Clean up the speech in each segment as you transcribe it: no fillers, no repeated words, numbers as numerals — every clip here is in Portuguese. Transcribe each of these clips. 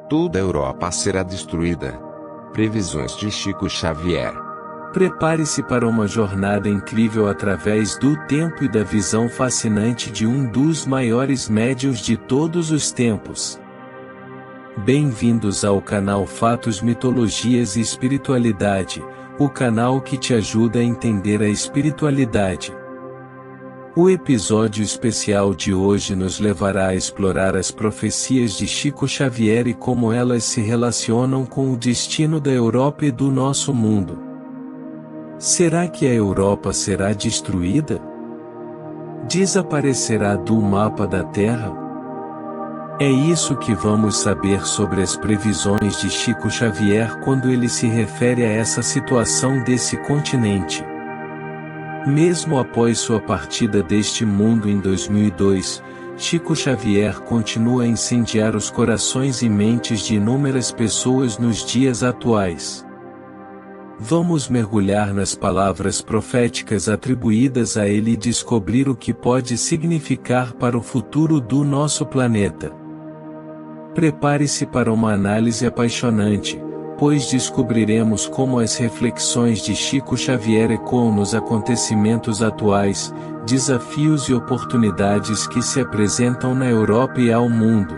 Toda a Europa será destruída. Previsões de Chico Xavier. Prepare-se para uma jornada incrível através do tempo e da visão fascinante de um dos maiores médiuns de todos os tempos. Bem-vindos ao canal Fatos, Mitologias e Espiritualidade, o canal que te ajuda a entender a espiritualidade. O episódio especial de hoje nos levará a explorar as profecias de Chico Xavier e como elas se relacionam com o destino da Europa e do nosso mundo. Será que a Europa será destruída? Desaparecerá do mapa da Terra? É isso que vamos saber sobre as previsões de Chico Xavier quando ele se refere a essa situação desse continente. Mesmo após sua partida deste mundo em 2002, Chico Xavier continua a incendiar os corações e mentes de inúmeras pessoas nos dias atuais. Vamos mergulhar nas palavras proféticas atribuídas a ele e descobrir o que pode significar para o futuro do nosso planeta. Prepare-se para uma análise apaixonante, pois descobriremos como as reflexões de Chico Xavier ecoam nos acontecimentos atuais, desafios e oportunidades que se apresentam na Europa e ao mundo.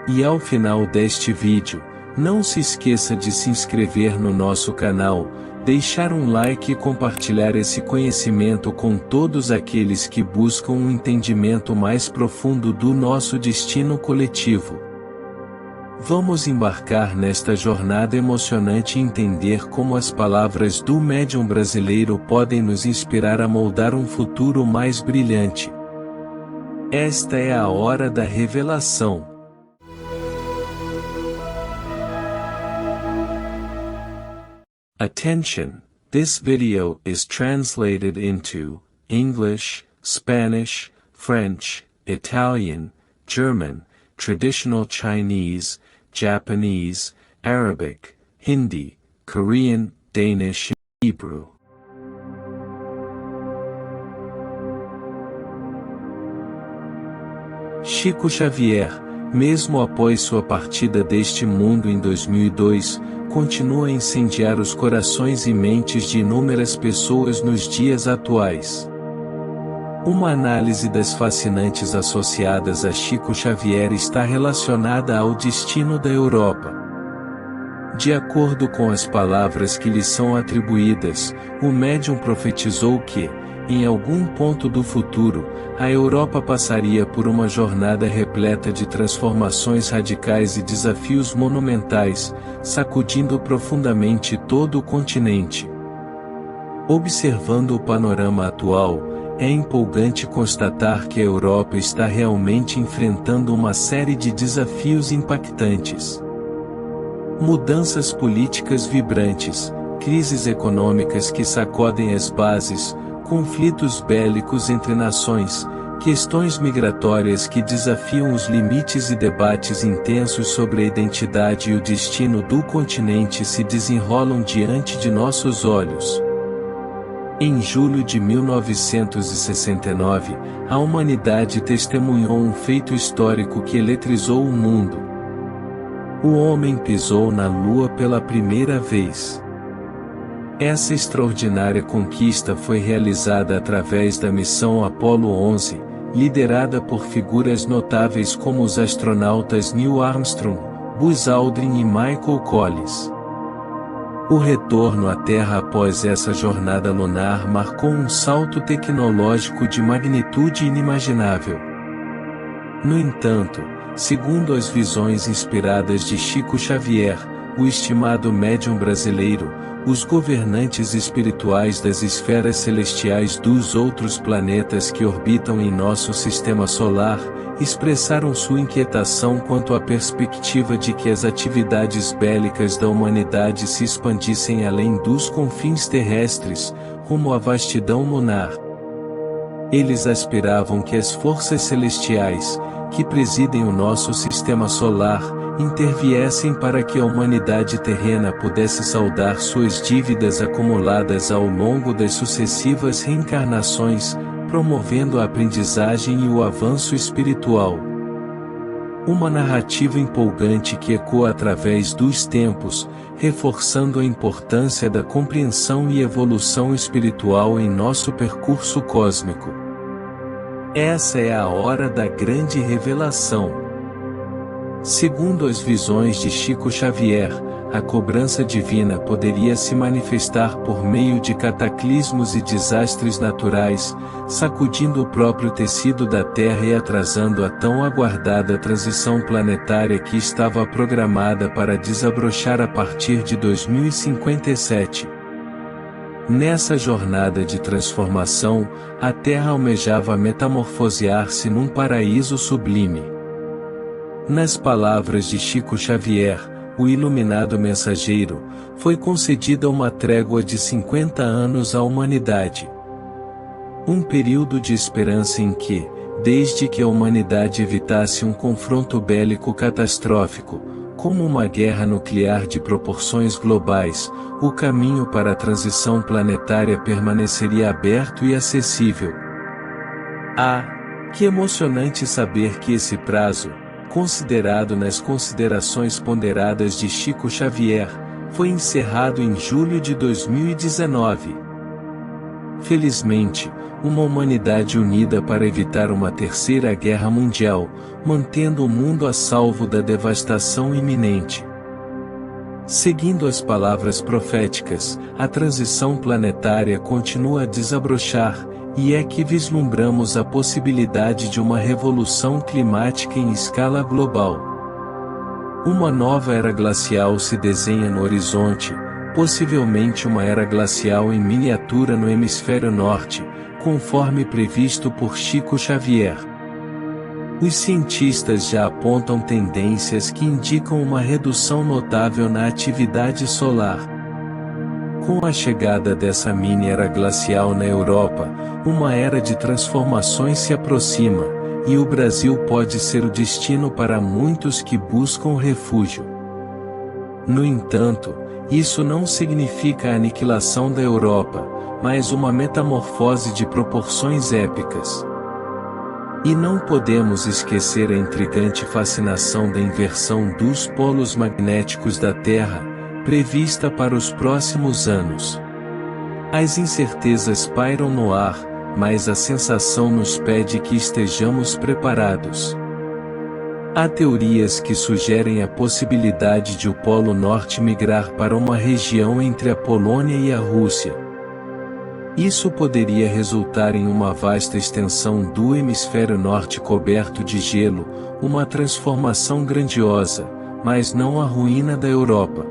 E ao final deste vídeo, não se esqueça de se inscrever no nosso canal, deixar um like e compartilhar esse conhecimento com todos aqueles que buscam um entendimento mais profundo do nosso destino coletivo. Vamos embarcar nesta jornada emocionante e entender como as palavras do médium brasileiro podem nos inspirar a moldar um futuro mais brilhante. Esta é a hora da revelação. Attention! This video is translated into English, Spanish, French, Italian, German, Traditional Chinese, Japanese, Arabic, Hindi, Korean, Danish e Hebrew. Chico Xavier, mesmo após sua partida deste mundo em 2002, continua a incendiar os corações e mentes de inúmeras pessoas nos dias atuais. Uma análise das fascinantes associadas a Chico Xavier está relacionada ao destino da Europa. De acordo com as palavras que lhe são atribuídas, o médium profetizou que, em algum ponto do futuro, a Europa passaria por uma jornada repleta de transformações radicais e desafios monumentais, sacudindo profundamente todo o continente. Observando o panorama atual, é empolgante constatar que a Europa está realmente enfrentando uma série de desafios impactantes. Mudanças políticas vibrantes, crises econômicas que sacodem as bases, conflitos bélicos entre nações, questões migratórias que desafiam os limites e debates intensos sobre a identidade e o destino do continente se desenrolam diante de nossos olhos. Em julho de 1969, a humanidade testemunhou um feito histórico que eletrizou o mundo. O homem pisou na Lua pela primeira vez. Essa extraordinária conquista foi realizada através da missão Apollo 11, liderada por figuras notáveis como os astronautas Neil Armstrong, Buzz Aldrin e Michael Collins. O retorno à Terra após essa jornada lunar marcou um salto tecnológico de magnitude inimaginável. No entanto, segundo as visões inspiradas de Chico Xavier, o estimado médium brasileiro, os governantes espirituais das esferas celestiais dos outros planetas que orbitam em nosso sistema solar, expressaram sua inquietação quanto à perspectiva de que as atividades bélicas da humanidade se expandissem além dos confins terrestres, rumo à vastidão lunar. Eles aspiravam que as forças celestiais, que presidem o nosso sistema solar, interviessem para que a humanidade terrena pudesse saldar suas dívidas acumuladas ao longo das sucessivas reencarnações, promovendo a aprendizagem e o avanço espiritual. Uma narrativa empolgante que ecoa através dos tempos, reforçando a importância da compreensão e evolução espiritual em nosso percurso cósmico. Essa é a hora da grande revelação. Segundo as visões de Chico Xavier, a cobrança divina poderia se manifestar por meio de cataclismos e desastres naturais, sacudindo o próprio tecido da Terra e atrasando a tão aguardada transição planetária que estava programada para desabrochar a partir de 2057. Nessa jornada de transformação, a Terra almejava metamorfosear-se num paraíso sublime. Nas palavras de Chico Xavier, o iluminado mensageiro, foi concedida uma trégua de 50 anos à humanidade. Um período de esperança em que, desde que a humanidade evitasse um confronto bélico catastrófico, como uma guerra nuclear de proporções globais, o caminho para a transição planetária permaneceria aberto e acessível. Que emocionante saber que esse prazo, considerado nas considerações ponderadas de Chico Xavier, foi encerrado em julho de 2019. Felizmente, uma humanidade unida para evitar uma terceira guerra mundial, mantendo o mundo a salvo da devastação iminente. Seguindo as palavras proféticas, a transição planetária continua a desabrochar, e é que vislumbramos a possibilidade de uma revolução climática em escala global. Uma nova era glacial se desenha no horizonte, possivelmente uma era glacial em miniatura no hemisfério norte, conforme previsto por Chico Xavier. Os cientistas já apontam tendências que indicam uma redução notável na atividade solar. Com a chegada dessa mini-era glacial na Europa, uma era de transformações se aproxima, e o Brasil pode ser o destino para muitos que buscam refúgio. No entanto, isso não significa a aniquilação da Europa, mas uma metamorfose de proporções épicas. E não podemos esquecer a intrigante fascinação da inversão dos polos magnéticos da Terra, prevista para os próximos anos. As incertezas pairam no ar, mas a sensação nos pede que estejamos preparados. Há teorias que sugerem a possibilidade de o Polo Norte migrar para uma região entre a Polônia e a Rússia. Isso poderia resultar em uma vasta extensão do hemisfério norte coberto de gelo, uma transformação grandiosa, mas não a ruína da Europa.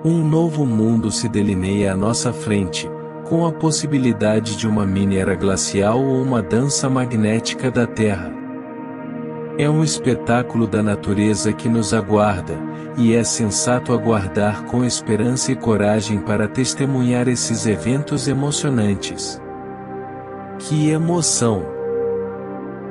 Um novo mundo se delineia à nossa frente, com a possibilidade de uma mini-era glacial ou uma dança magnética da Terra. É um espetáculo da natureza que nos aguarda, e é sensato aguardar com esperança e coragem para testemunhar esses eventos emocionantes. Que emoção!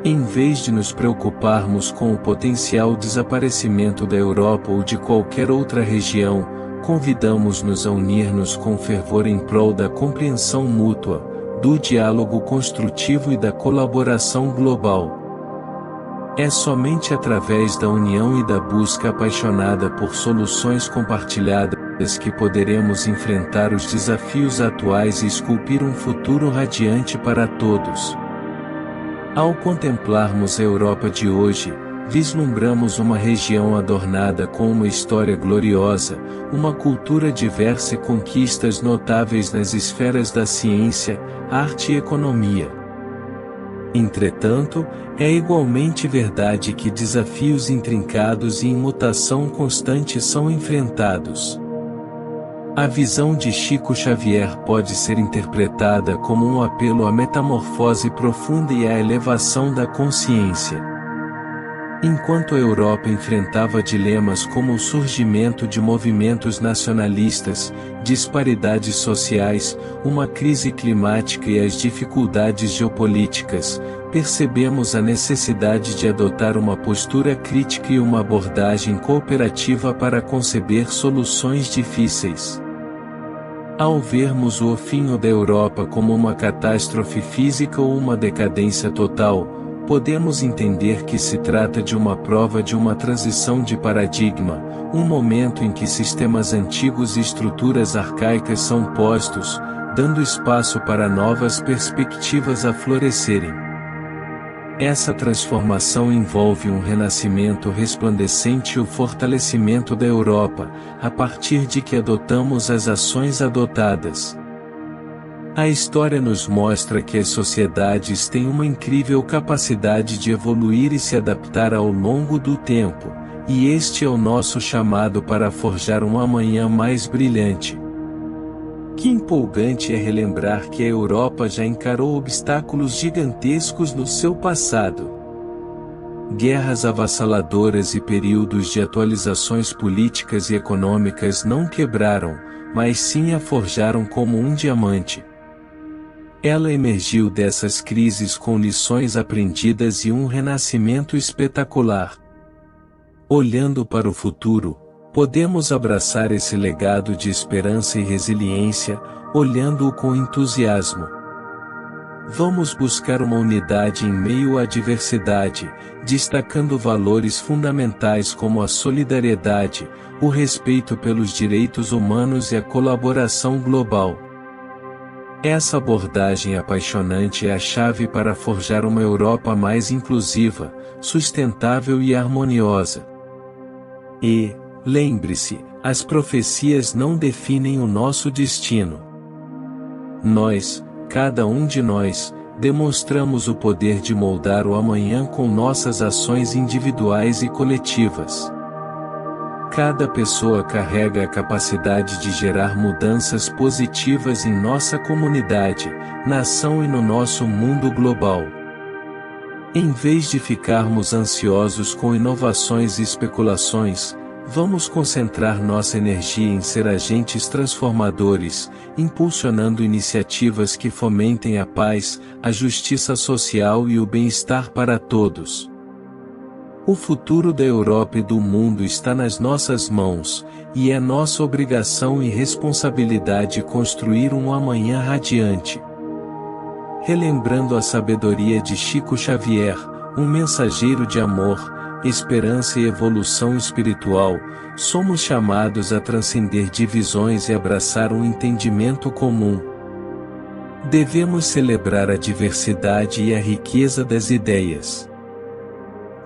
Em vez de nos preocuparmos com o potencial desaparecimento da Europa ou de qualquer outra região, convidamos-nos a unir-nos com fervor em prol da compreensão mútua, do diálogo construtivo e da colaboração global. É somente através da união e da busca apaixonada por soluções compartilhadas que poderemos enfrentar os desafios atuais e esculpir um futuro radiante para todos. Ao contemplarmos a Europa de hoje, vislumbramos uma região adornada com uma história gloriosa, uma cultura diversa e conquistas notáveis nas esferas da ciência, arte e economia. Entretanto, é igualmente verdade que desafios intrincados e em mutação constante são enfrentados. A visão de Chico Xavier pode ser interpretada como um apelo à metamorfose profunda e à elevação da consciência. Enquanto a Europa enfrentava dilemas como o surgimento de movimentos nacionalistas, disparidades sociais, uma crise climática e as dificuldades geopolíticas, percebemos a necessidade de adotar uma postura crítica e uma abordagem cooperativa para conceber soluções difíceis. Ao vermos o fim da Europa como uma catástrofe física ou uma decadência total, podemos entender que se trata de uma prova de uma transição de paradigma, um momento em que sistemas antigos e estruturas arcaicas são postos, dando espaço para novas perspectivas a florescerem. Essa transformação envolve um renascimento resplandecente e o fortalecimento da Europa, a partir de que adotamos as ações adotadas. A história nos mostra que as sociedades têm uma incrível capacidade de evoluir e se adaptar ao longo do tempo, e este é o nosso chamado para forjar um amanhã mais brilhante. Que empolgante é relembrar que a Europa já encarou obstáculos gigantescos no seu passado. Guerras avassaladoras e períodos de atualizações políticas e econômicas não quebraram, mas sim a forjaram como um diamante. Ela emergiu dessas crises com lições aprendidas e um renascimento espetacular. Olhando para o futuro, podemos abraçar esse legado de esperança e resiliência, olhando-o com entusiasmo. Vamos buscar uma unidade em meio à diversidade, destacando valores fundamentais como a solidariedade, o respeito pelos direitos humanos e a colaboração global. Essa abordagem apaixonante é a chave para forjar uma Europa mais inclusiva, sustentável e harmoniosa. E, lembre-se, as profecias não definem o nosso destino. Nós, cada um de nós, demonstramos o poder de moldar o amanhã com nossas ações individuais e coletivas. Cada pessoa carrega a capacidade de gerar mudanças positivas em nossa comunidade, nação e no nosso mundo global. Em vez de ficarmos ansiosos com inovações e especulações, vamos concentrar nossa energia em ser agentes transformadores, impulsionando iniciativas que fomentem a paz, a justiça social e o bem-estar para todos. O futuro da Europa e do mundo está nas nossas mãos, e é nossa obrigação e responsabilidade construir um amanhã radiante. Relembrando a sabedoria de Chico Xavier, um mensageiro de amor, esperança e evolução espiritual, somos chamados a transcender divisões e abraçar um entendimento comum. Devemos celebrar a diversidade e a riqueza das ideias.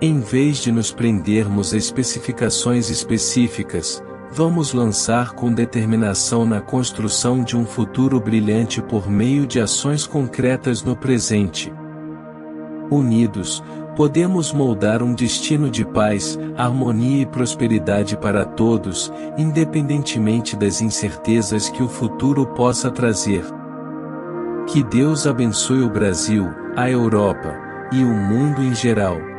Em vez de nos prendermos a especificações específicas, vamos lançar com determinação na construção de um futuro brilhante por meio de ações concretas no presente. Unidos, podemos moldar um destino de paz, harmonia e prosperidade para todos, independentemente das incertezas que o futuro possa trazer. Que Deus abençoe o Brasil, a Europa, e o mundo em geral.